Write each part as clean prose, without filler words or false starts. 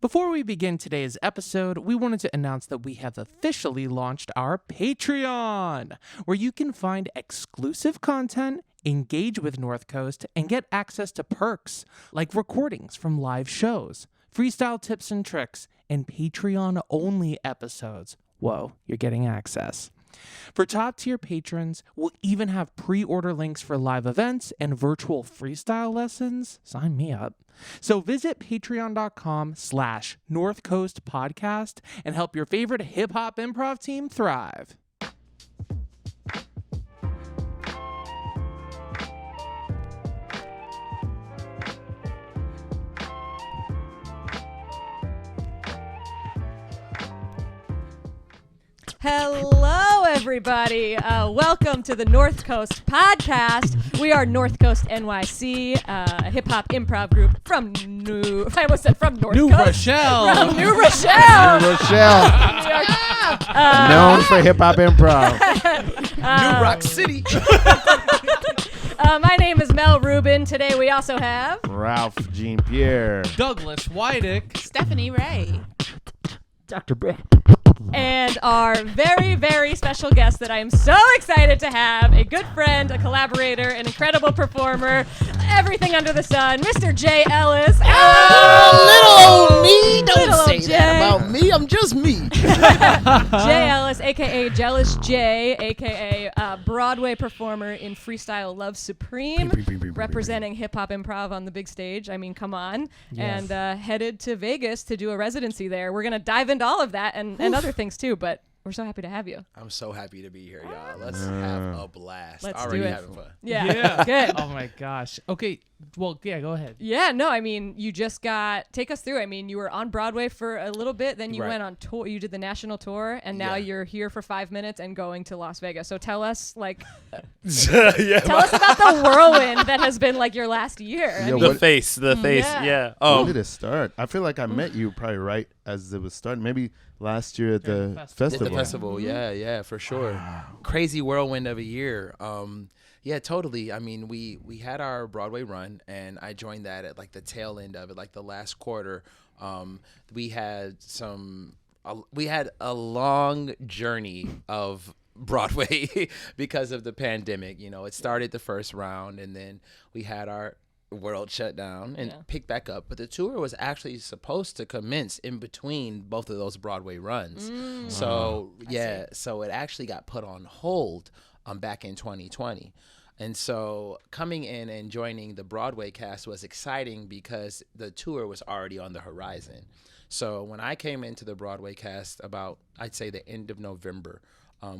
Before we begin today's episode, we wanted to announce that we have officially launched our Patreon, where you can find exclusive content, engage with North Coast, and get access to perks like recordings from live shows, freestyle tips and tricks, and Patreon-only episodes. Whoa, you're getting access. For top-tier patrons, we'll even have pre-order links for live events and virtual freestyle lessons. Sign me up. So visit patreon.com/North Coast Podcast and help your favorite hip-hop improv team thrive. Hello, everybody. Welcome to the North Coast Podcast. We are North Coast NYC, a hip-hop improv group from I almost said from North New Coast. Rochelle. From New Rochelle. New Rochelle. Known for hip-hop improv. New Rock City. My name is Mel Rubin. Today we also have Ralf Jean-Pierre. Douglas Widick. Stephanie Ray. Dr. Brett. and our very, very special guest that I am so excited to have, a good friend, a collaborator, an incredible performer, everything under the sun, Mr. Jay Ellis. Oh, little old me. Don't Little say Jay. that about me. I'm just me. Jay Ellis, a.k.a. Jealous Jay, a.k.a. Broadway performer in Freestyle Love Supreme, representing hip-hop improv on the big stage. I mean, come on. Yes. And headed to Vegas to do a residency there. We're going to dive into all of that and other things too, but we're so happy to have you. I'm so happy to be here, y'all. Let's have a blast. Let's Already do it. having fun. Yeah. Good. Oh my gosh. Okay. Well, yeah, go ahead. Yeah, no, I mean, you just take us through. I mean, you were on Broadway for a little bit, then you Right. went on tour, you did the national tour, and now Yeah. you're here for 5 minutes and going to Las Vegas. So tell us, Yeah, tell us about the whirlwind that has been like your last year. I Yo, mean, the what- face, Yeah. yeah. When did it start? I feel like I met you probably right as it was starting. Maybe last year at During the the At festival. the festival, yeah, for sure. Crazy whirlwind of a year. Yeah, totally. I mean, we had our Broadway run, and I joined that at like the tail end of it, like the last quarter. We had a long journey of Broadway because of the pandemic. You know, it started the first round, and then we had our world shut down and picked back up. But the tour was actually supposed to commence in between both of those Broadway runs. So so it actually got put on hold back in 2020. And so coming in and joining the Broadway cast was exciting because the tour was already on the horizon. So when I came into the Broadway cast about, I'd say, the end of November,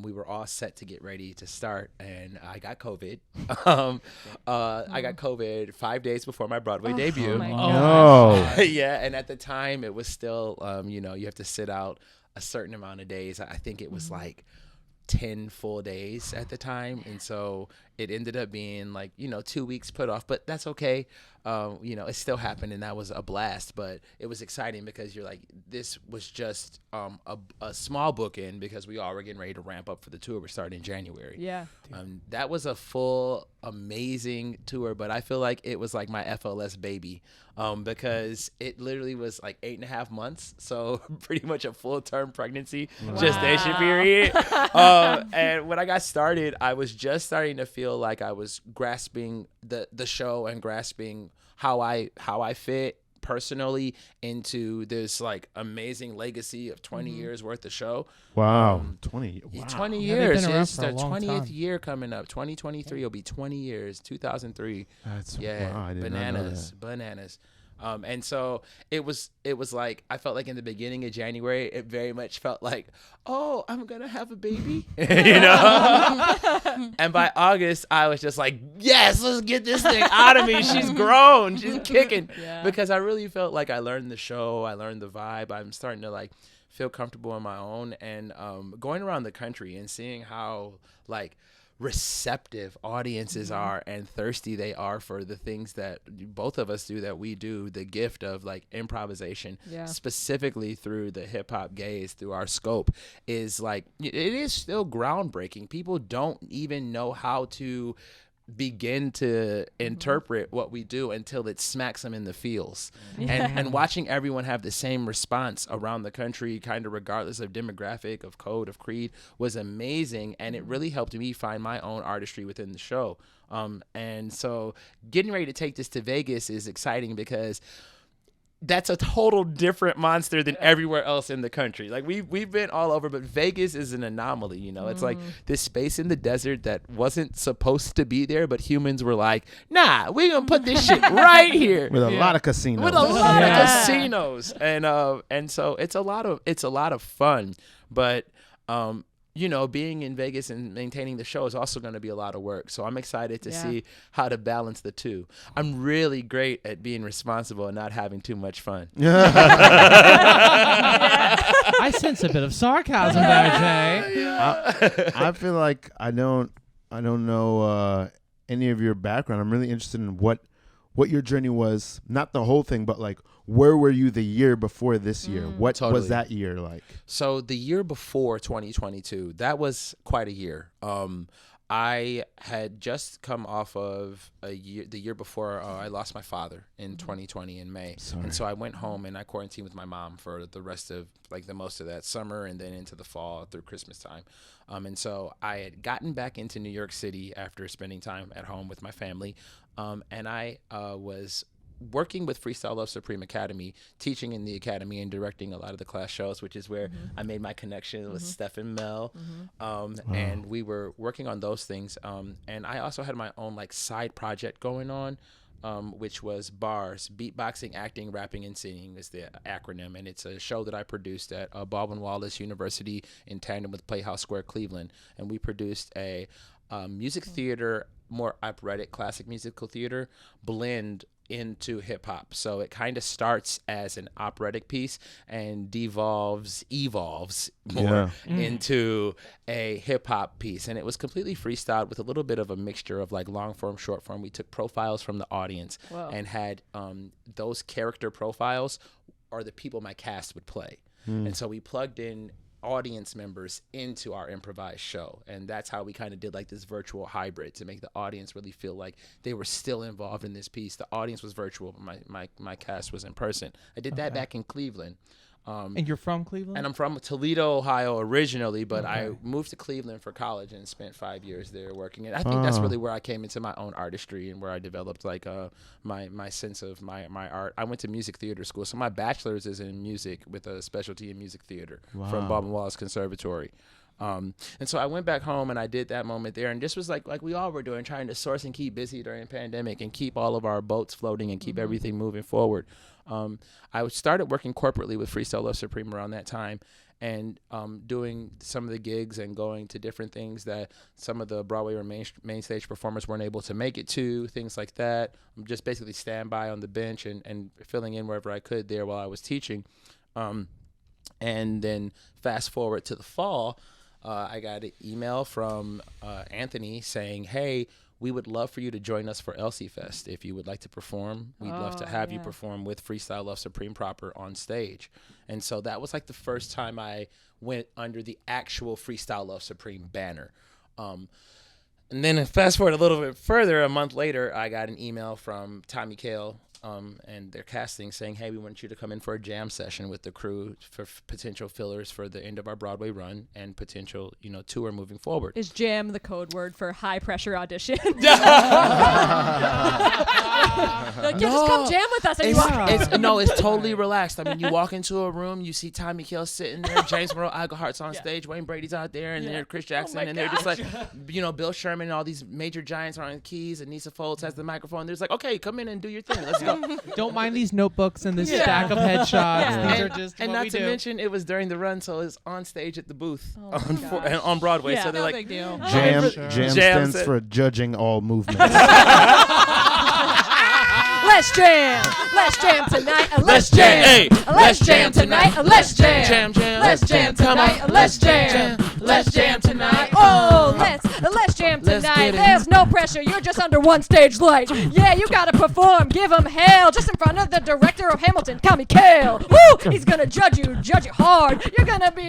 we were all set to get ready to start, and I got COVID. I got COVID 5 days before my Broadway debut. Oh my Oh. God. Yeah, and at the time, it was still, you have to sit out a certain amount of days. I think it was like 10 full days at the time, and so it ended up being like 2 weeks put off, but that's okay. It still happened, and that was a blast. But it was exciting because you're like, this was just a small bookend because we all were getting ready to ramp up for the tour. We're starting in January. Yeah. That was a full amazing tour, but I feel like it was like my FLS baby, because it literally was like 8.5 months, so pretty much a full-term pregnancy gestation period. And when I got started, I was just starting to feel like I was grasping the show and grasping how I fit personally into this like amazing legacy of 20 years worth of show. Wow. 20. Wow. 20 Yeah, they've years. been around It's for the a long 20th time. year coming up. 2023 will be 20 years. 2003. That's Yeah, wow. I did not know bananas. And so it was like, I felt like in the beginning of January, it very much felt like, oh, I'm gonna have a baby, And by August, I was just like, yes, let's get this thing out of me. She's grown, she's kicking, Yeah. because I really felt like I learned the show, I learned the vibe. I'm starting to like feel comfortable on my own, and going around the country and seeing how like receptive audiences are and thirsty they are for the things that both of us do, that we do, the gift of like improvisation, specifically through the hip hop gaze, through our scope, is like, it is still groundbreaking. People don't even know how to begin to interpret what we do until it smacks them in the feels. And watching everyone have the same response around the country, kind of regardless of demographic, of code, of creed, was amazing. And it really helped me find my own artistry within the show. And so getting ready to take this to Vegas is exciting because that's a total different monster than everywhere else in the country. Like we've been all over, but Vegas is an anomaly, you know. It's like this space in the desert that wasn't supposed to be there, but humans were like, nah, we're gonna put this shit right here. With a lot of casinos. With a lot of casinos. And so it's a lot of fun. But you know, being in Vegas and maintaining the show is also going to be a lot of work. So I'm excited to see how to balance the two. I'm really great at being responsible and not having too much fun. I sense a bit of sarcasm there, Jay. I feel like I don't know any of your background. I'm really interested in what your journey was. Not the whole thing, but like, where were you the year before this year? What was that year like? So the year before 2022, that was quite a year. I had just come off of the year before I lost my father in 2020 in May. Sorry. And so I went home and I quarantined with my mom for the rest of the most of that summer and then into the fall through Christmas time. And so I had gotten back into New York City after spending time at home with my family. And I was working with Freestyle Love Supreme Academy, teaching in the academy and directing a lot of the class shows, which is where I made my connection with Steph and Mel. And we were working on those things. And I also had my own side project going on, which was BARS, beatboxing, acting, rapping, and singing is the acronym. And it's a show that I produced at Wildest University in tandem with Playhouse Square Cleveland. And we produced a music theater, more operatic classic musical theater blend into hip hop. So it kind of starts as an operatic piece and evolves more into a hip hop piece. And it was completely freestyled with a little bit of a mixture of long form, short form. We took profiles from the audience and had those character profiles are the people my cast would play. And so we plugged in audience members into our improvised show, and that's how we kind of did this virtual hybrid to make the audience really feel like they were still involved in this piece. The audience was virtual, but my cast was in person. I did that back in Cleveland. And you're from Cleveland? And I'm from Toledo, Ohio originally, but I moved to Cleveland for college and spent 5 years there working. And I think that's really where I came into my own artistry and where I developed my sense of my art. I went to music theater school, so my bachelor's is in music with a specialty in music theater from Bob and Wallace Conservatory. And so I went back home and I did that moment there, and this was like we all were doing, trying to source and keep busy during the pandemic and keep all of our boats floating and keep everything moving forward. I started working corporately with Freestyle Love Supreme around that time, and doing some of the gigs and going to different things that some of the Broadway or main stage performers weren't able to make it to, things like that. I'm just basically stand by on the bench and filling in wherever I could there while I was teaching. And then fast forward to the fall, I got an email from Anthony saying, hey, we would love for you to join us for Elsie Fest. If you would like to perform, we'd love to have you perform with Freestyle Love Supreme proper on stage. And so that was the first time I went under the actual Freestyle Love Supreme banner. And then fast forward a little bit further, a month later, I got an email from Tommy Kail and their casting saying, hey, we want you to come in for a jam session with the crew for potential fillers for the end of our Broadway run and potential, tour moving forward. Is jam the code word for high pressure audition? Just come jam with us. It's totally relaxed. I mean, you walk into a room, you see Tommy Kail sitting there, James Monroe, Igelhart's on stage, Wayne Brady's out there, and there's Chris Jackson, and they're just Bill Sherman and all these major giants are on keys, and Nisa Foltz has the microphone. There's okay, come in and do your thing. Let's go. Don't mind these notebooks and this stack of headshots. Yeah. These are just and what not we to do. mention, it was during the run, so it's on stage at the booth on Broadway. Yeah, so they're big deal. Jam stands for judging all movements. Let's jam tonight. Let's jam. Hey, Let's jam tonight. Let's jam. Jam. Let's jam tonight. Let's jam. Let's jam tonight. Oh, let's Let's jam Let's tonight. get it. There's no pressure. You're just under one stage light. Yeah, you gotta perform. Give him hell. Just in front of the director of Hamilton, Tommy Kale. Woo! He's gonna judge you hard. You're gonna be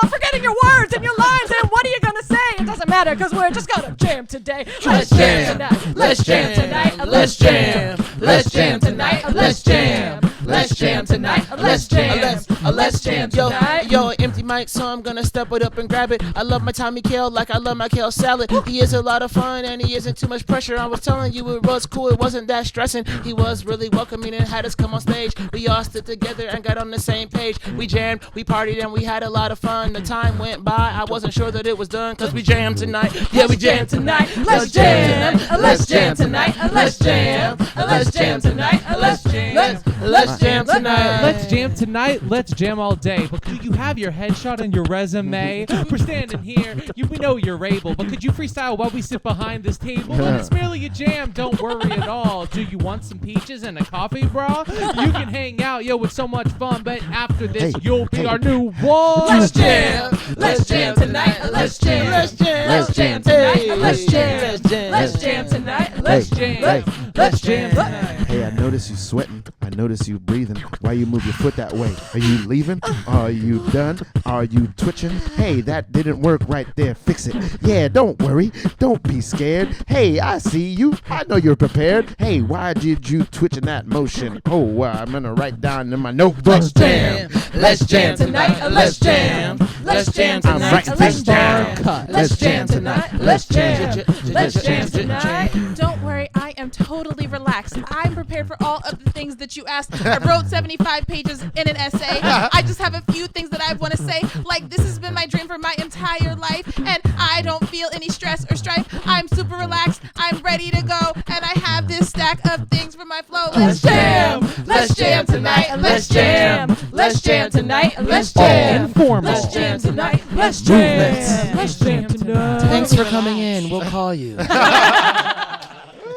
forgetting your words and your lines. And what are you gonna say? It doesn't matter, because we're just gonna jam today. Let's jam tonight. Let's jam tonight. Let's jam. Let's jam tonight. Let's jam. Let's jam tonight. Let's jam. Let's jam tonight. Yo, empty mic, so I'm gonna step it up and grab it. I love my Tommy Kale like I love my kale salad. He is a lot of fun and he isn't too much pressure. I was telling you it was cool, it wasn't that stressing. He was really welcoming and had us come on stage. We all stood together and got on the same page. We jammed, we partied, and we had a lot of fun. The time went by, I wasn't sure that it was done, cause we jammed tonight. Yeah, we jammed tonight. Let's jam. Let's jam tonight. Let's jam. Let's jam tonight. Let's jam. Let's jam tonight. Let's jam tonight. Let's jam all day. But could you have your headshot and your resume? We're standing here. We know you're able, but could you freestyle while we sit behind this table? It's merely a jam. Don't worry at all. Do you want some peaches and a coffee, bro? You can hang out. Yo, it's so much fun. But after this, you'll be our new wall. Let's jam. Let's jam tonight. Let's jam. Let's jam. Let's jam tonight. Let's jam. Let's jam tonight. Let's jam. Let's jam tonight. Hey, I notice you sweating. I notice you breathing. Why you move your foot that way? Are you leaving? Are you done? Are you twitching? Hey, that didn't work right there. Fix it. Yeah, don't worry. Don't be scared. Hey, I see you. I know you're prepared. Hey, why did you twitch in that motion? Oh, I'm gonna write down in my notebook. Let's jam. Let's jam tonight. Let's jam. Let's jam I'm tonight. writing Let's things down. jam. Let's jam tonight. Let's jam. Let's jam tonight. Don't worry, I am totally relaxed. I'm prepared for all of the things that you asked. I wrote 75 pages in an essay. I just have a few things that I want to say. Like, this has been my dream for my entire life, and I don't feel any stress or strife. I'm super relaxed. I'm ready to go, and I have this stack of things for my flow. Let's jam. Let's jam tonight. Let's jam. Let's jam tonight. Let's jam. Informal. Let's jam tonight. Let's jam. Let's jam tonight. Thanks for coming in. We'll call you.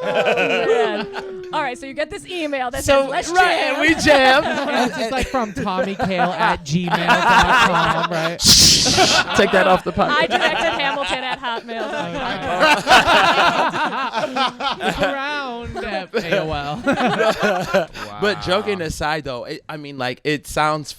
Man. All right, so you get this email that says, let's jam. and we jam. It's just like from TommyKale@gmail.com, right? Take that off the podcast. I directed Hamilton at hotmail.com. Around at AOL. But joking aside, though, it sounds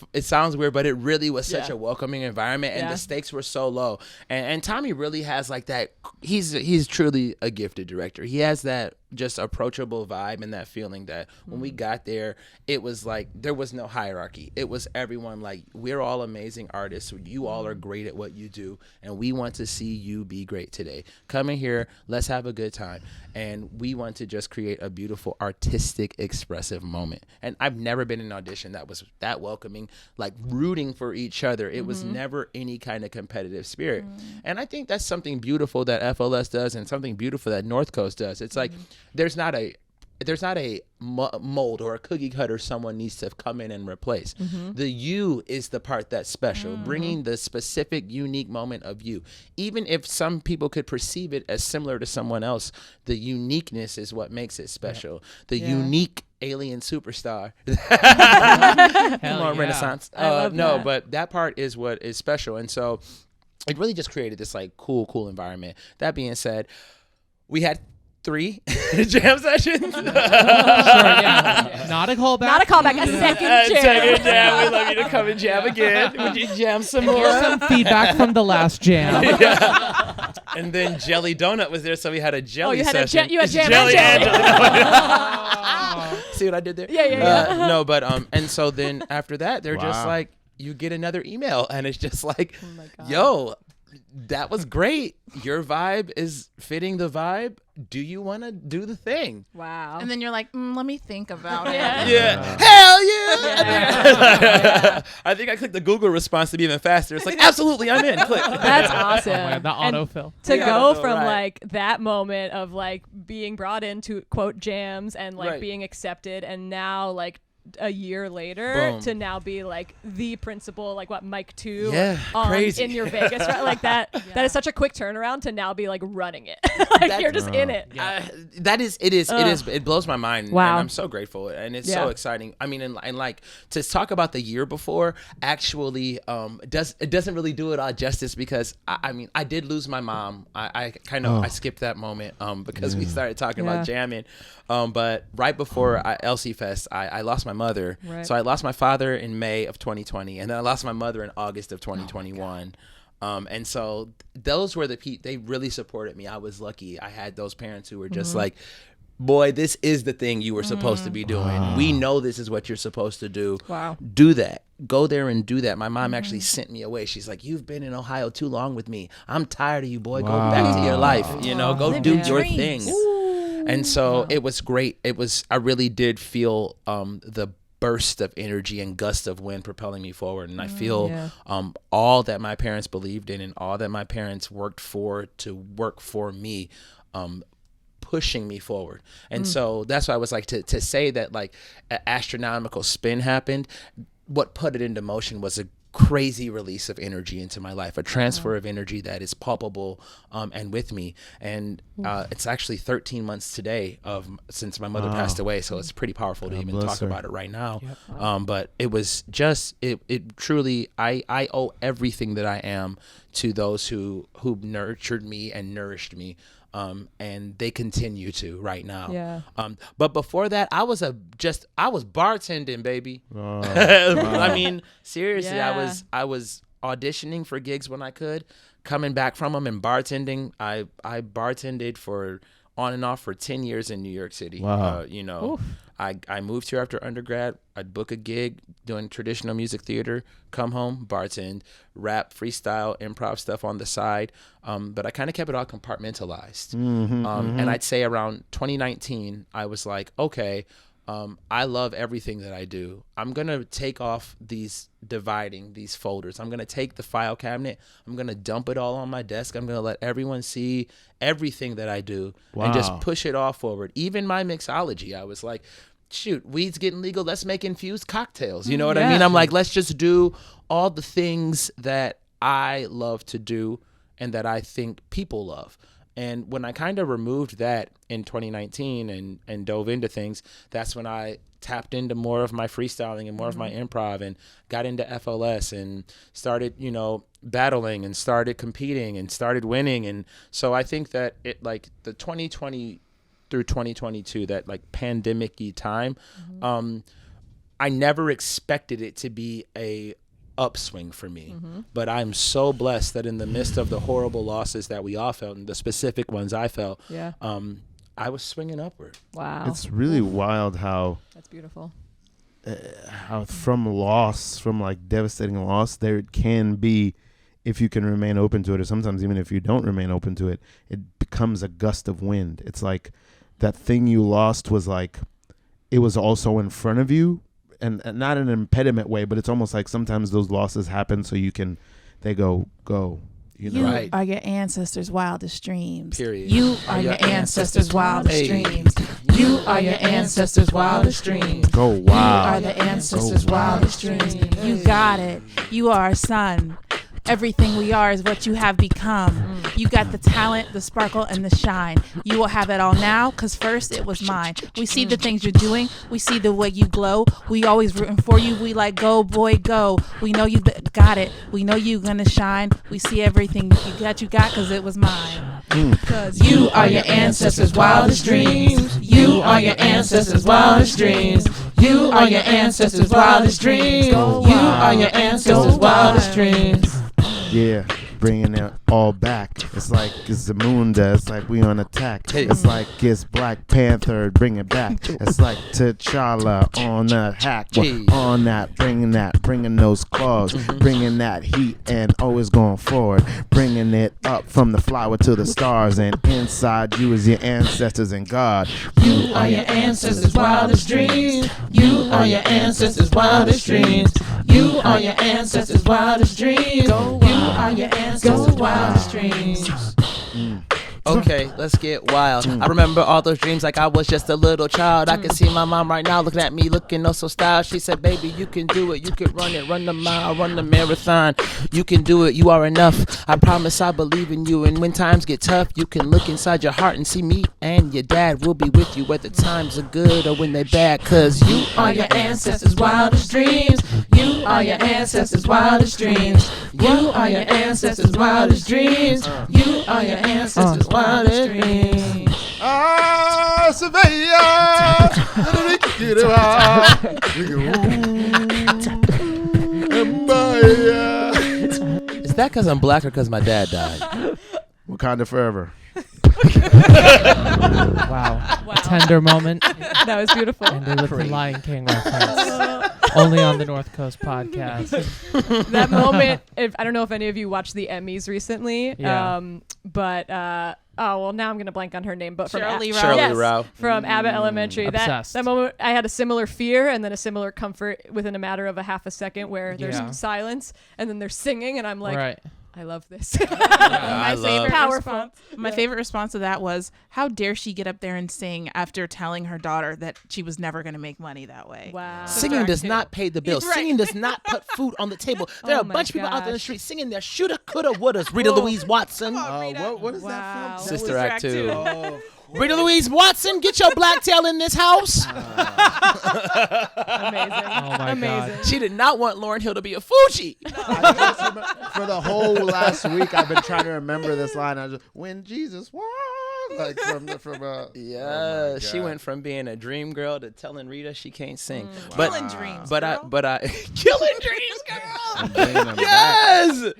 weird, but it really was such Yeah. a welcoming environment, and Yeah. the stakes were so low. And Tommy really has like that. He's truly a gifted director. He has that just approachable vibe and that feeling that when we got there, it was like there was no hierarchy. It was everyone like, we're all amazing artists. You all are great at what you do, and we want to see you be great today. Come in here, let's have a good time. And we want to just create a beautiful, artistic, expressive moment. And I've never been in an audition that was that welcoming, like rooting for each other. It was never any kind of competitive spirit. And I think that's something beautiful that FLS does, and something beautiful that North Coast does. It's like there's not a mold or a cookie cutter someone needs to come in and replace. The you is the part that's special, bringing the specific, unique moment of you. Even if some people could perceive it as similar to someone else, the uniqueness is what makes it special. The unique alien superstar. Come on, yeah. Renaissance. I love no, that. but that part is what is special. And so it really just created this like cool environment. That being said, we had 3 jam sessions. Sure, yeah. Not a callback. Not a callback, a second jam. Second jam. We'd love you to come and jam again. Would you jam some more? Here's some feedback from the last jam. And then Jelly Donut was there, so we had a jelly you had a session. you had jam Jelly and and jelly. Donut. See what I did there? Yeah. No, but and so then after that, they're just Wow. like, you get another email, and it's just like, my God. yo, that was great. Your vibe is fitting the vibe. Do you want to do the thing? Wow. And then you're like, let me think about it. Yeah. Hell yeah. I think I clicked the Google response to be even faster. It's like, absolutely, I'm in. Click. That's awesome. Oh, the And autofill. to Yeah, go autofill, from right. like that moment of like being brought into quote jams and like Right. being accepted, and now like a year later Boom. to now be like the principal, like what, Mike 2 Yeah, crazy. in your Vegas, right? Like that. That is such a quick turnaround to now be like running it. Like you're just in it. It blows my mind. Wow. And I'm so grateful. And it's so exciting. I mean, and like to talk about the year before actually it doesn't really do it all justice, because I mean, I did lose my mom. I skipped that moment because we started talking about jamming. But right before LC Fest, I lost my mother. Right. So I lost my father in May of 2020, and then I lost my mother in August of 2021. And so those were the people, they really supported me. I was lucky. I had those parents who were just like, boy, this is the thing you were supposed to be doing. We know this is what you're supposed to do. Wow. Do that. Go there and do that. My mom actually sent me away. She's like, you've been in Ohio too long with me. I'm tired of you, boy. Go back to your life. You know, go Live do your your dreams. thing. And so it was great. I really did feel the burst of energy and gust of wind propelling me forward. And I feel all that my parents believed in and all that my parents worked for to work for me, pushing me forward. And so that's why I was like, to say that like an astronomical spin happened, what put it into motion was a crazy release of energy into my life, a transfer of energy that is palpable and with me. And it's actually 13 months today since my mother passed away, so it's pretty powerful to even talk about it right now. But it was just it truly, I owe everything that I am to those who nurtured me and nourished me. And they continue to right now. Yeah. But before that, I was bartending, baby. I mean, seriously, Yeah. I was auditioning for gigs when I could, coming back from them and bartending. I bartended for on and off for 10 years in New York City. Wow. I moved here after undergrad. I'd book a gig doing traditional music theater, come home, bartend, rap, freestyle, improv stuff on the side. But I kind of kept it all compartmentalized. And I'd say around 2019, I was like, okay, I love everything that I do. I'm going to take off these folders. I'm going to take the file cabinet. I'm going to dump it all on my desk. I'm going to let everyone see everything that I do and just push it all forward. Even my mixology, I was like, shoot, weed's getting legal. Let's make infused cocktails. You know what I mean? I'm like, let's just do all the things that I love to do and that I think people love. And when I kind of removed that in 2019 and dove into things, that's when I tapped into more of my freestyling and more of my improv and got into FLS and started, battling and started competing and started winning. And so I think that it, like the 2020 through 2022, that like pandemic-y time, I never expected it to be a upswing for me, but I'm so blessed that in the midst of the horrible losses that we all felt and the specific ones I felt, I was swinging upward. Wow. It's really wild how That's beautiful. From like devastating loss, there can be, if you can remain open to it, or sometimes even if you don't remain open to it, it becomes a gust of wind. It's like that thing you lost was like, it was also in front of you, and not in an impediment way, but it's almost like sometimes those losses happen so they go. You Right. are your ancestors' wildest dreams. Period. You are your ancestors' wildest dreams. You are your ancestors' wildest dreams. Go You wow. are the ancestors' wildest dreams. You got it. You are a son. Everything we are is what you have become. You got the talent, the sparkle, and the shine. You will have it all now, because first it was mine. We see the things you're doing. We see the way you glow. We always rooting for you. We like, go, boy, go. We know you got it. We know you gonna shine. We see everything you got, because it was mine. Because you are your ancestors' wildest dreams. You are your ancestors' wildest dreams. You are your ancestors' wildest dreams. You are your ancestors' wildest dreams. Yeah, bringing it all back. It's like it's the moon does. It's like we on attack. It's like it's Black Panther, bring it back. It's like T'Challa on the hack. On that, bringing those claws, bringing that heat and always going forward. Bringing it up from the flower to the stars, and inside you is your ancestors and God. You are your ancestors' wildest dreams. You are your ancestors' wildest dreams. You are your ancestors' wildest dreams. You are your ancestors' wildest dreams. Okay, let's get wild. I remember all those dreams like I was just a little child. I can see my mom right now looking at me, looking oh so style. She said, baby, you can do it. You can run it, run the mile, run the marathon. You can do it. You are enough. I promise I believe in you. And when times get tough, you can look inside your heart and see me and your dad will be with you whether times are good or when they're bad. Cause you are your ancestors' wildest dreams. You are your ancestors' wildest dreams. You are your ancestors' wildest dreams. You are your ancestors' wildest dreams. Ah, Sevilla. Is that because I'm black or because my dad died? Wakanda forever. Wow. Tender moment. That was beautiful. Ended with the Lion King reference. Only on the North Coast podcast. That moment, I don't know if any of you watched the Emmys recently, Yeah. but now I'm going to blank on her name, but from Shirley Ralph. Shirley Yes, Ralph. from Abbott Elementary. Obsessed. That moment, I had a similar fear and then a similar comfort within a matter of a half a second where there's Yeah. silence and then they're singing and I'm like, Right. I love this. My favorite Powerful. response. My Yeah. favorite response to that was, "How dare she get up there and sing after telling her daughter that she was never going to make money that way?" Wow. Singing does not pay the bills. Right. Singing does not put food on the table. There Oh are a my bunch of people out there in the gosh. street singing their shoulda, coulda, wouldas. Rita Louise Watson. What is Wow. that film? Sister Act 2. Oh, Rita Louise Watson, get your black tail in this house. Amazing. Oh my Amazing. God. She did not want Lauryn Hill to be a Fuji. for the whole last week, I've been trying to remember this line. I just when Jesus was like from Yeah, oh my she God. went from being a dream girl to telling Rita she can't sing. Killing dreams, But girl. I killing dreams, girl. I'm bringing them back. Yes.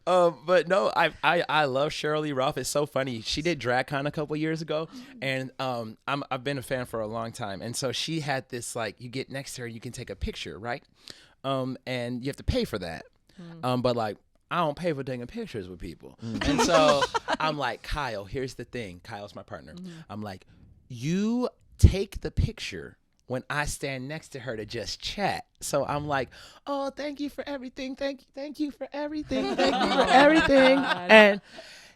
But no, I love Shirley Ralph. It's so funny. She did DragCon a couple years ago, and I've been a fan for a long time. And so she had this like you get next to her, you can take a picture, right? And you have to pay for that. But like I don't pay for taking pictures with people. And so I'm like, Kyle, here's the thing. Kyle's my partner. I'm like, you take the picture when I stand next to her to just chat. So I'm like, oh, thank you for everything. Thank you for everything. Thank you for everything. And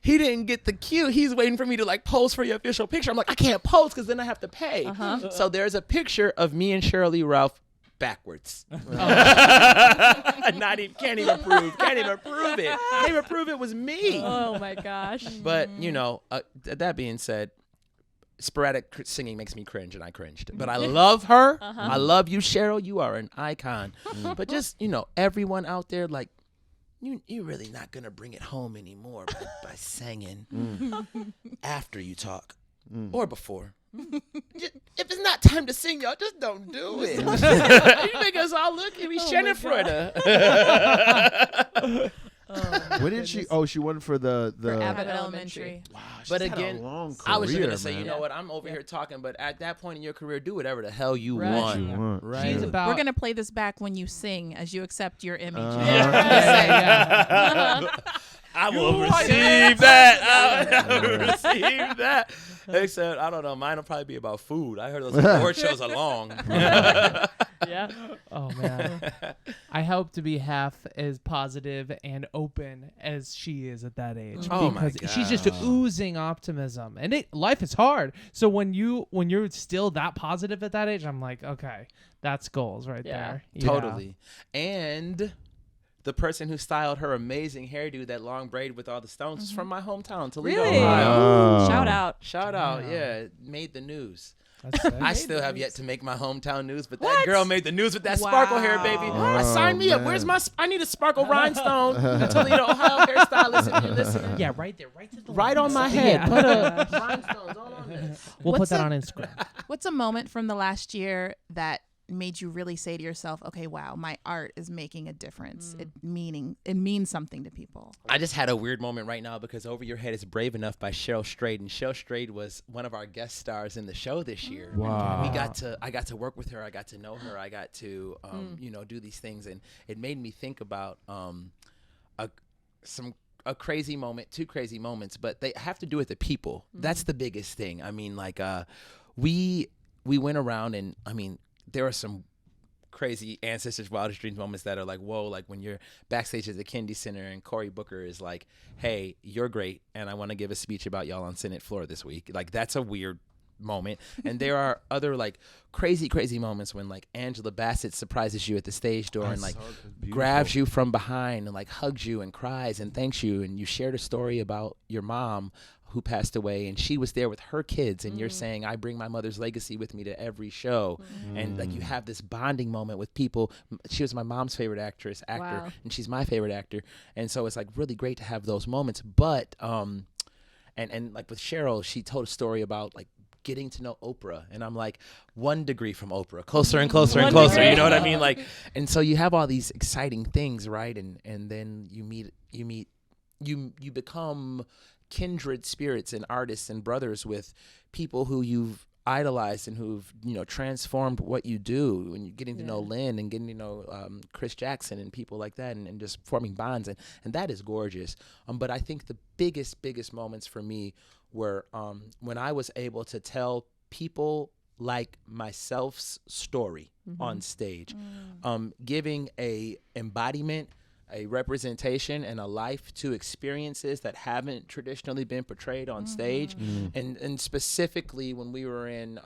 he didn't get the cue. He's waiting for me to like pose for your official picture. I'm like, I can't pose because then I have to pay. So there's a picture of me and Shirley Ralph backwards. Not even, can't even prove it was me. Oh my gosh. But you know, that being said, sporadic singing makes me cringe, and I cringed. But I love her. I love you, Cheryl. You are an icon. But just, you know, everyone out there, like, you're really not gonna bring it home anymore by singing after you talk or before. If it's not time to sing, y'all just don't do it. You make us all look at me, Schadenfreude. What did she? Oh, she won for the. Abbott Elementary. Wow, she's But had a again, long I was just career, gonna say, man. you know what? I'm over here talking, but at that point in your career, do whatever the hell you Right. want. You want. Right. She's Yeah. about. We're gonna play this back when you sing, as you accept your image. I will receive that. I will receive that. Except, I don't know. Mine will probably be about food. I heard those award shows are long. Yeah. Oh man. I hope to be half as positive and open as she is at that age. Oh, my because she's just God. oozing optimism. And life is hard. So when you're still that positive at that age, I'm like, okay, that's goals right there. Yeah. Totally. And the person who styled her amazing hairdo, that long braid with all the stones, is from my hometown, Toledo, Really? Ohio. Oh. Shout out. Shout out. Yeah, it made the news. That's sick. I still have yet to make my hometown news, but that girl made the news with that sparkle hair, baby. I signed me up. man. Where's my? I need a sparkle rhinestone. Toledo, Ohio hairstylist. If you're listening, Yeah, right there, right to the right on my Yeah. head. Put a rhinestones all on there. We'll What's put that a- on Instagram. What's a moment from the last year that made you really say to yourself, okay, wow, my art is making a difference. It means something to people. I just had a weird moment right now because Over Your Head is Brave Enough by Cheryl Strayed, and Cheryl Strayed was one of our guest stars in the show this year. Wow. I got to work with her. I got to know her. I got to you know, do these things, and it made me think about a crazy moment, two crazy moments, but they have to do with the people. That's the biggest thing. I mean, like we went around, and I mean, there are some crazy Ancestors, Wildest Dreams moments that are like, whoa, like when you're backstage at the Kennedy Center and Cory Booker is like, hey, you're great, and I want to give a speech about y'all on Senate floor this week. Like, that's a weird moment. And there are other like crazy moments when like Angela Bassett surprises you at the stage door and like grabs you from behind and like hugs you and cries and thanks you, and you shared a story about your mom who passed away and she was there with her kids, and you're saying, I bring my mother's legacy with me to every show. And like you have this bonding moment with people. She was my mom's favorite actor, Wow. and she's my favorite actor, and so it's like really great to have those moments. But and like with Cheryl, she told a story about like getting to know Oprah, and I'm like 1 degree from Oprah, closer and closer and closer, you know what I mean? Like, and so you have all these exciting things, right? And then you become kindred spirits and artists and brothers with people who you've idolized and who've, you know, transformed what you do, and you're getting to know Lynn and getting to know Chris Jackson and people like that, and just forming bonds, and that is gorgeous. But I think the biggest moments for me were when I was able to tell people like myself's story on stage, giving a embodiment, a representation, and a life to experiences that haven't traditionally been portrayed on stage. And specifically when we were in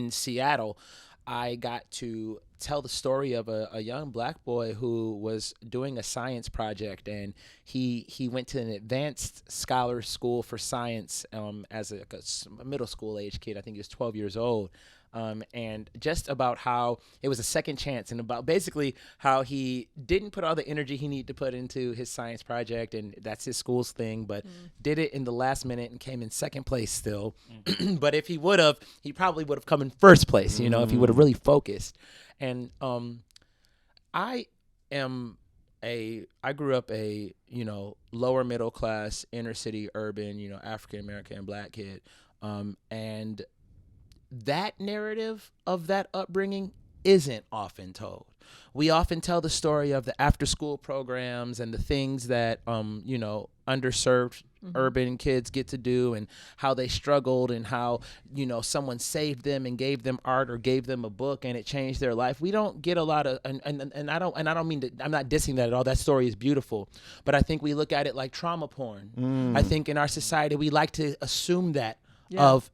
Seattle, I got to tell the story of a young black boy who was doing a science project, and he went to an advanced scholar school for science as a middle school age kid. I think he was 12 years old. And just about how it was a second chance, and about basically how he didn't put all the energy he needed to put into his science project, and that's his school's thing, but did it in the last minute and came in second place still. But if he would have, he probably would have come in first place, you know, if he would have really focused. And I grew up a, you know, lower middle class, inner city, urban, you know, African American black kid, and that narrative of that upbringing isn't often told. We often tell the story of the after school programs and the things that, you know, underserved urban kids get to do, and how they struggled, and how, you know, someone saved them and gave them art or gave them a book and it changed their life. We don't get a lot of, and I don't mean to, I'm not dissing that at all. That story is beautiful, but I think we look at it like trauma porn. I think in our society, we like to assume that of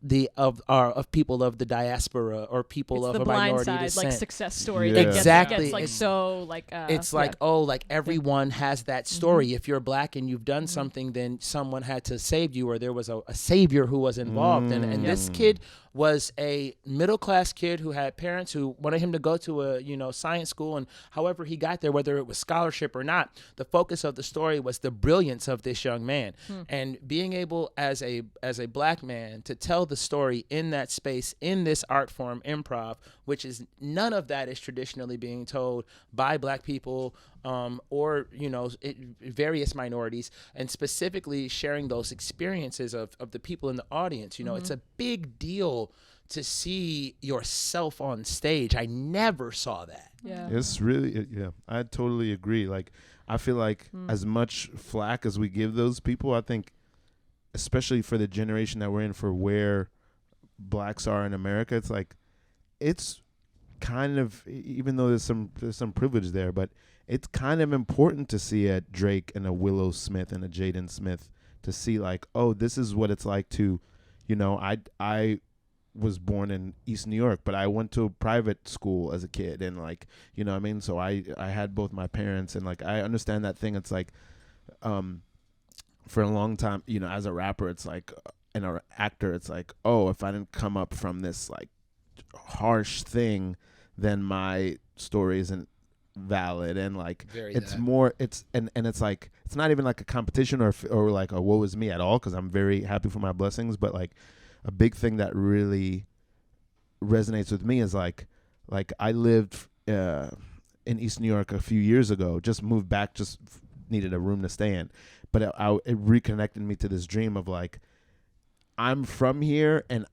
people of the diaspora or people it's of the a blind minority side, descent. like success story. Yeah. That Exactly. gets like It's- so like. It's like, oh, like everyone has that story. If you're black and you've done something, then someone had to save you, or there was a savior who was involved. And this kid was a middle class kid who had parents who wanted him to go to a, you know, science school, and however he got there, whether it was scholarship or not, the focus of the story was the brilliance of this young man. And being able as a black man to tell the story in that space, in this art form, improv, which is none of that is traditionally being told by black people, or, you know, various minorities, and specifically sharing those experiences of the people in the audience. You know, it's a big deal to see yourself on stage. I never saw that. Yeah. It's really, I totally agree. Like, I feel like as much flack as we give those people, I think, especially for the generation that we're in, for where blacks are in America, it's like, it's kind of, even though there's some privilege there, but it's kind of important to see a Drake and a Willow Smith and a Jaden Smith, to see like, oh, this is what it's like to, you know, I was born in East New York, but I went to a private school as a kid, and like, you know what I mean? So I had both my parents, and like, I understand that thing. It's like, for a long time, you know, as a rapper, it's like, and an actor, it's like, oh, if I didn't come up from this like harsh thing, then my story isn't valid. And like, it's like, it's not even like a competition or like a woe is me at all, because I'm very happy for my blessings. But like, a big thing that really resonates with me is like I lived in East New York a few years ago, just moved back, just needed a room to stay in, but it reconnected me to this dream of like, I'm from here, and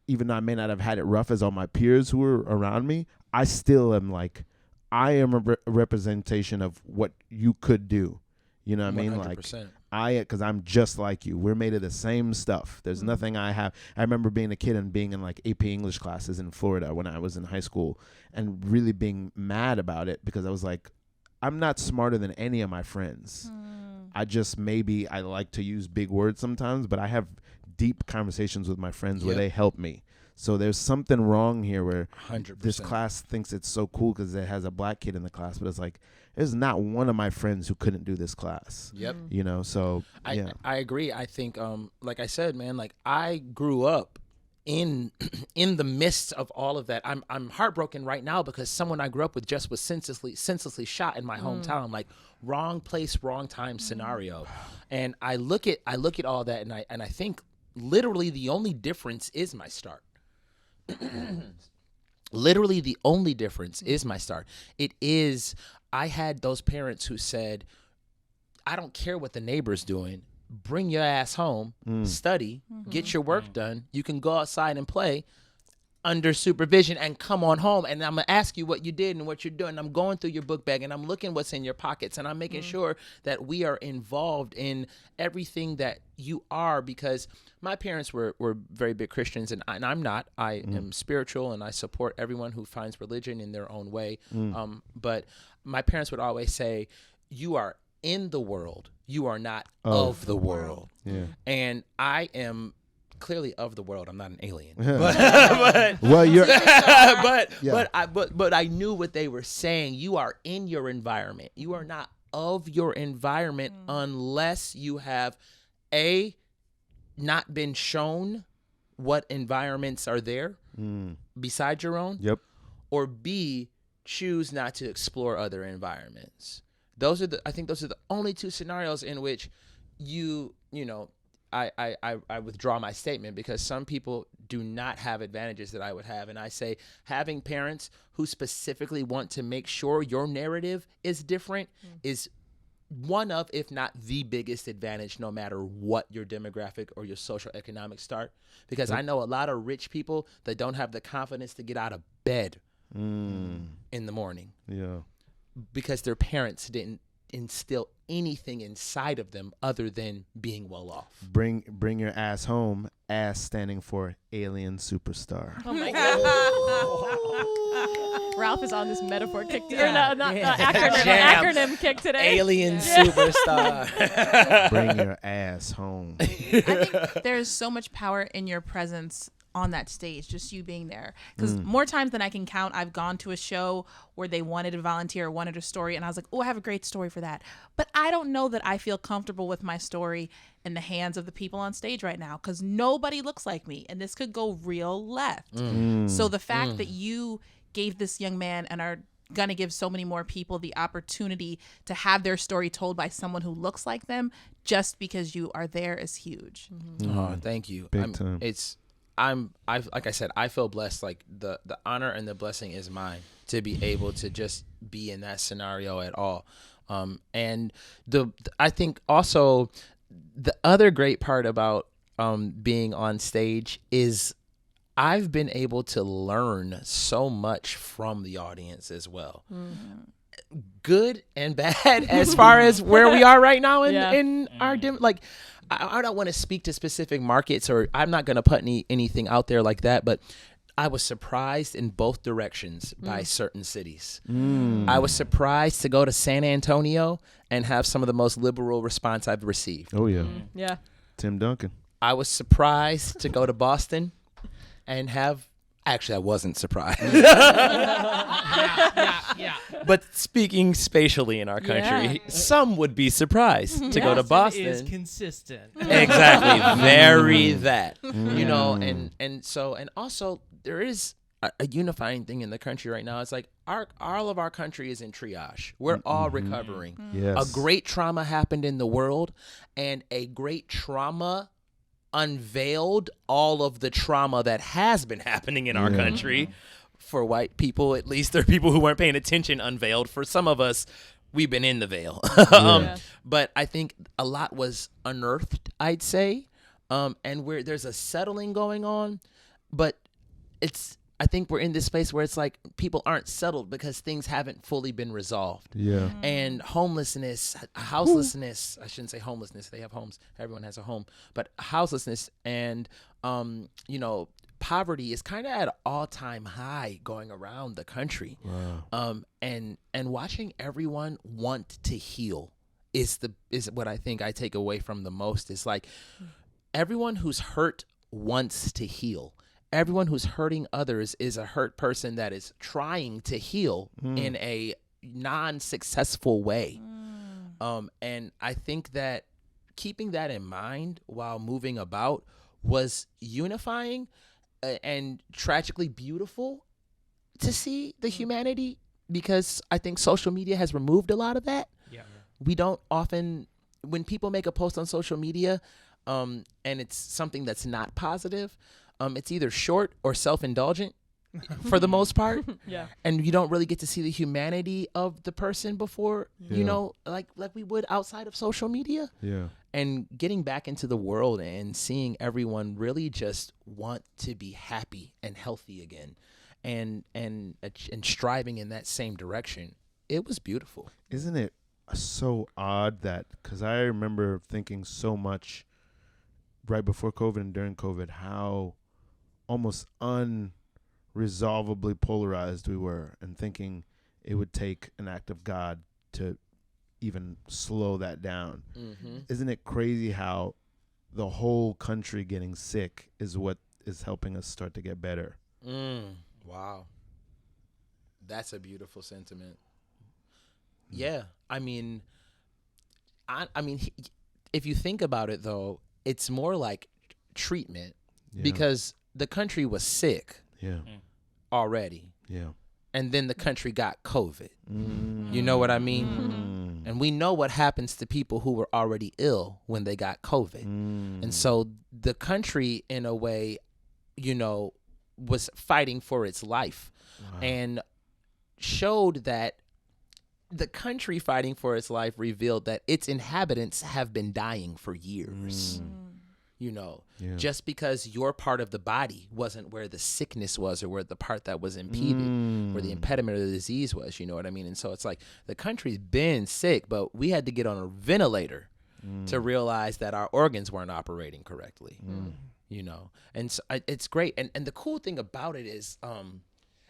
even though I may not have had it rough as all my peers who were around me, I still am like, I am a representation of what you could do. You know what I mean? Like, because I'm just like you. We're made of the same stuff. There's Mm-hmm. nothing I have. I remember being a kid and being in like AP English classes in Florida when I was in high school and really being mad about it because I was like, I'm not smarter than any of my friends. I just maybe I like to use big words sometimes, but I have deep conversations with my friends where they help me. So there's something wrong here where 100%. this class thinks it's so cool because it has a black kid in the class, but it's like there's not one of my friends who couldn't do this class. Yep. You know, so I agree. I think like I said, man, like I grew up in the midst of all of that. I'm heartbroken right now because someone I grew up with just was senselessly shot in my hometown. Like wrong place, wrong time scenario. And I look at all that and I think literally the only difference is my start. Literally the only difference is my start. It is, I had those parents who said, I don't care what the neighbor's doing. Bring your ass home, study, get your work done. You can go outside and play under supervision and come on home. And I'm going to ask you what you did and what you're doing. I'm going through your book bag and I'm looking what's in your pockets and I'm making sure that we are involved in everything that you are, because my parents were very big Christians and I'm not. I am spiritual and I support everyone who finds religion in their own way. But my parents would always say, you are in the world. You are not of the world. Yeah. And I am clearly of the world. I'm not an alien. Well, you're But I knew what they were saying. You are in your environment. You are not of your environment unless you have not been shown what environments are there beside your own. Yep. Or B, choose not to explore other environments. I think those are the only two scenarios in which I withdraw my statement, because some people do not have advantages that I would have. And I say having parents who specifically want to make sure your narrative is different is one of, if not the biggest advantage, no matter what your demographic or your social economic start. Because I know a lot of rich people that don't have the confidence to get out of bed in the morning. Yeah. Because their parents didn't instill anything inside of them other than being well off. Bring your ass home. Ass standing for alien superstar. Oh my god. Ralph is on this metaphor kick today. Acronym kick today. Alien superstar. Bring your ass home. I think there's so much power in your presence on that stage, just you being there. Because more times than I can count, I've gone to a show where they wanted to volunteer or wanted a story, and I was like, oh, I have a great story for that. But I don't know that I feel comfortable with my story in the hands of the people on stage right now, because nobody looks like me, and this could go real left. So the fact that you gave this young man and are going to give so many more people the opportunity to have their story told by someone who looks like them just because you are there is huge. Oh, thank you. Big time. Like I said, I feel blessed. Like the honor and the blessing is mine to be able to just be in that scenario at all. And I think also the other great part about being on stage is I've been able to learn so much from the audience as well. Good and bad as far as where we are right now in our I don't want to speak to specific markets, or I'm not going to put anything out there like that, but I was surprised in both directions by certain cities. I was surprised to go to San Antonio and have some of the most liberal response I've received. Oh, yeah. Yeah. Tim Duncan. I was surprised to go to Boston and have... Actually, I wasn't surprised. But speaking spatially in our country, some would be surprised to go to Boston. Is consistent. Exactly. Very that. You know, and also there is a unifying thing in the country right now. It's like all of our country is in triage. We're all recovering. Yes. A great trauma happened in the world, and a great trauma unveiled all of the trauma that has been happening in our country. For white people, at least, there are people who weren't paying attention, unveiled. For some of us, we've been in the veil. But I think a lot was unearthed, I'd say, and where there's a settling going on, but I think we're in this space where it's like people aren't settled because things haven't fully been resolved. Yeah. And homelessness, houselessness, I shouldn't say homelessness. They have homes. Everyone has a home. But houselessness and, poverty is kind of at an all-time high going around the country. Wow. And watching everyone want to heal is what I think I take away from the most. It's like everyone who's hurt wants to heal. Everyone who's hurting others is a hurt person that is trying to heal in a non-successful way. And I think that keeping that in mind while moving about was unifying and tragically beautiful to see the humanity, because I think social media has removed a lot of that. Yeah. We don't often, when people make a post on social media and it's something that's not positive, it's either short or self-indulgent for the most part. Yeah. And you don't really get to see the humanity of the person before, like we would outside of social media. Yeah. And getting back into the world and seeing everyone really just want to be happy and healthy again and striving in that same direction. It was beautiful. Isn't it so odd that, because I remember thinking so much right before COVID and during COVID, how almost unresolvably polarized we were, and thinking it would take an act of God to even slow that down. Mm-hmm. Isn't it crazy how the whole country getting sick is what is helping us start to get better? Wow. That's a beautiful sentiment. Yeah. I mean, if you think about it, though, it's more like treatment because the country was sick already. Yeah. And then the country got COVID. You know what I mean? And we know what happens to people who were already ill when they got COVID. And so the country, in a way, was fighting for its life and showed that the country fighting for its life revealed that its inhabitants have been dying for years. Just because your part of the body wasn't where the sickness was or where the part that was impeded, where the impediment of the disease was, you know what I mean? And so it's like the country's been sick, but we had to get on a ventilator to realize that our organs weren't operating correctly, And so it's great. And the cool thing about it is,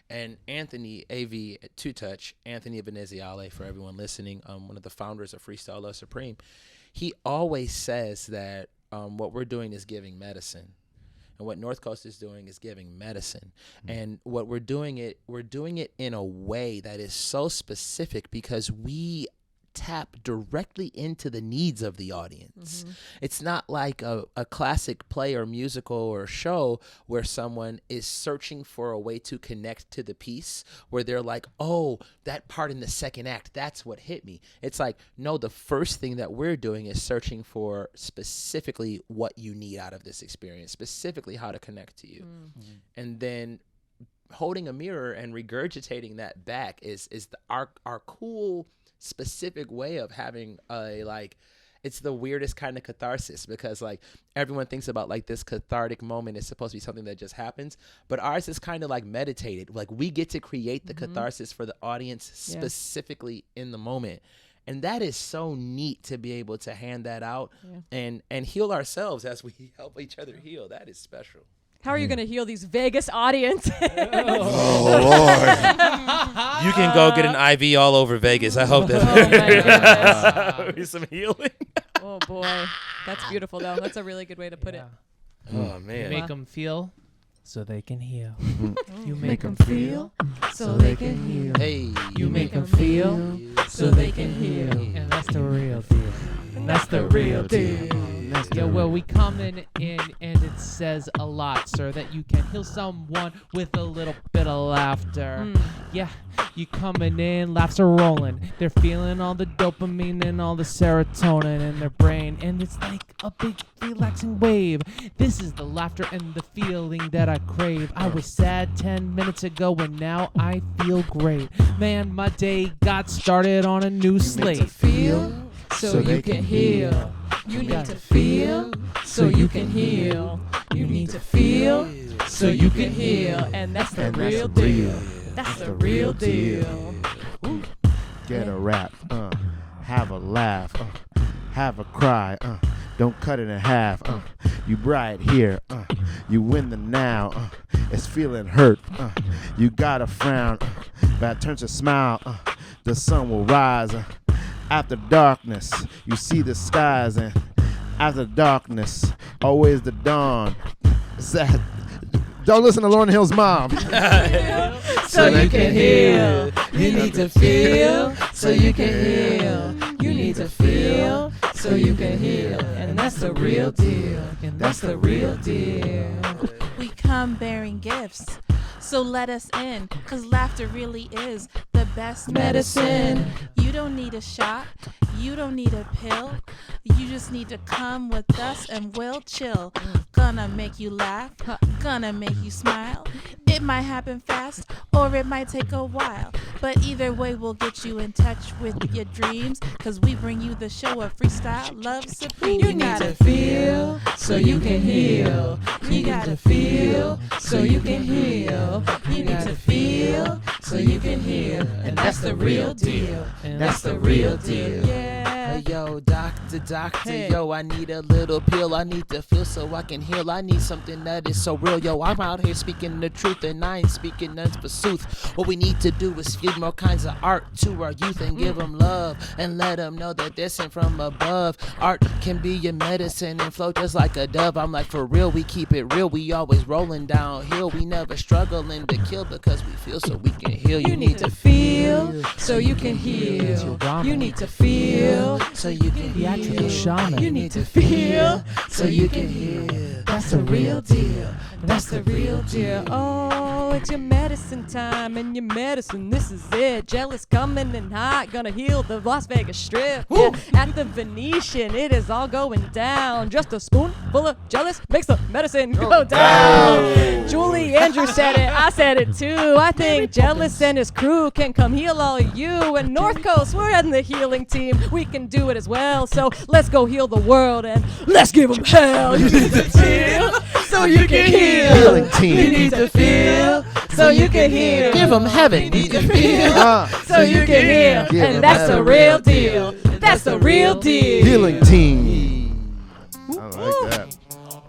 and Anthony, AV Two Touch, Anthony Veneziale, for everyone listening, one of the founders of Freestyle Love Supreme, he always says that what we're doing is giving medicine, and what North Coast is doing is giving medicine. And what we're doing it in a way that is so specific because we tap directly into the needs of the audience. It's not like a classic play or musical or show where someone is searching for a way to connect to the piece, where they're like, oh, that part in the second act, that's what hit me. It's like, no, the first thing that we're doing is searching for specifically what you need out of this experience, specifically how to connect to you. And then holding a mirror and regurgitating that back is our cool specific way of having it's the weirdest kind of catharsis, because like everyone thinks about like this cathartic moment is supposed to be something that just happens, but ours is kind of like meditated. Like we get to create the catharsis for the audience specifically in the moment. And that is so neat to be able to hand that out and heal ourselves as we help each other heal. That is special. How are you going to heal these Vegas audience? Oh, Lord. You can go get an IV all over Vegas. I hope that some healing. Oh, boy. That's beautiful, though. That's a really good way to put it. Oh, man. Make them feel so they can heal. You make them feel so they can heal. Hey. You make them feel so they can heal. And that's the real deal. That's the real deal. Yeah, well, we coming in and it says a lot, sir, that you can heal someone with a little bit of laughter. Yeah, you coming in, laughs are rolling. They're feeling all the dopamine and all the serotonin in their brain, and it's like a big relaxing wave. This is the laughter and the feeling that I crave. I was sad 10 minutes ago and now I feel great. Man, my day got started on a new slate. Feel so you can heal. You need to feel so you can heal. You need to feel so you can heal. And that's the real deal. That's the real deal. Get a rap, have a laugh, have a cry, don't cut it in half, you bright here, you win the now, it's feeling hurt, you got a frown, but it turns to smile, the sun will rise, after darkness, you see the skies, and after darkness, always the dawn. Sad. Don't listen to Lauryn Hill's mom. So you can heal. You need to feel so you can heal. You need to feel so you can heal. And that's the real deal. And that's the real deal. We come bearing gifts, so let us in, cause laughter really is the best medicine. You don't need a shot, you don't need a pill, you just need to come with us and we'll chill. Gonna make you laugh, gonna make you smile. It might happen fast or it might take a while, but either way we'll get you in touch with your dreams, cause we bring you the show of freestyle love supreme. You need to feel so you can heal. You gotta feel so you can heal. You need to feel so you can heal. And that's the real deal. And that's the real deal. Yeah. Yo, doctor, yo, I need a little pill. I need to feel so I can heal. I need something that is so real. Yo, I'm out here speaking the truth and I ain't speaking none for sooth. What we need to do is feed more kinds of art to our youth and give them love and let them know that this ain't from above. Art can be your medicine and flow just like a dove. I'm like, for real, we keep it real. We always rolling downhill. We never struggling to kill because we feel so we can heal. You need to feel so you can heal. You need to feel so you can heal. You need to feel so you can heal. That's the real deal. That's the real deal. Oh, it's your medicine time and your medicine. This is it. Jealous coming and hot. Gonna heal the Las Vegas Strip. Yeah, at the Venetian, it is all going down. Just a spoonful of jealous makes the medicine go down. Julie Andrews said it. I said it too. I think Jealous and his crew can come heal all of you. And North Coast, we're in the healing team. We can do it as well. So let's go heal the world and let's give them hell. You need to feel so you can heal. Healing team. You need to feel so you can heal. Give them heaven. You need to feel so you can heal. Give 'em And that's the heaven. real deal. That's the real deal. Healing team. I like that.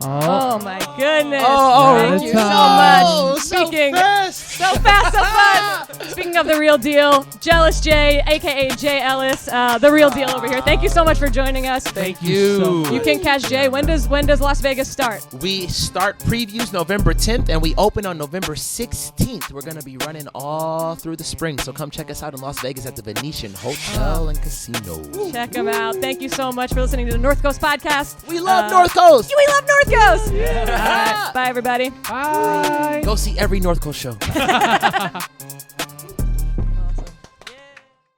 Oh my goodness. Oh, thank you so much. Speaking so fast, so fun. Speaking of the real deal, Jealous Jay, aka Jay Ellis, the real deal over here. Thank you so much for joining us. Thank you so much. You can catch Jay. When does Las Vegas start? We start previews November 10th and we open on November 16th. We're going to be running all through the spring. So come check us out in Las Vegas at the Venetian Hotel and Casino. Check them out. Thank you so much for listening to the North Coast Podcast. We love North Coast. We love North Coast. All right. Bye, everybody. Bye. Go see every North Coast show.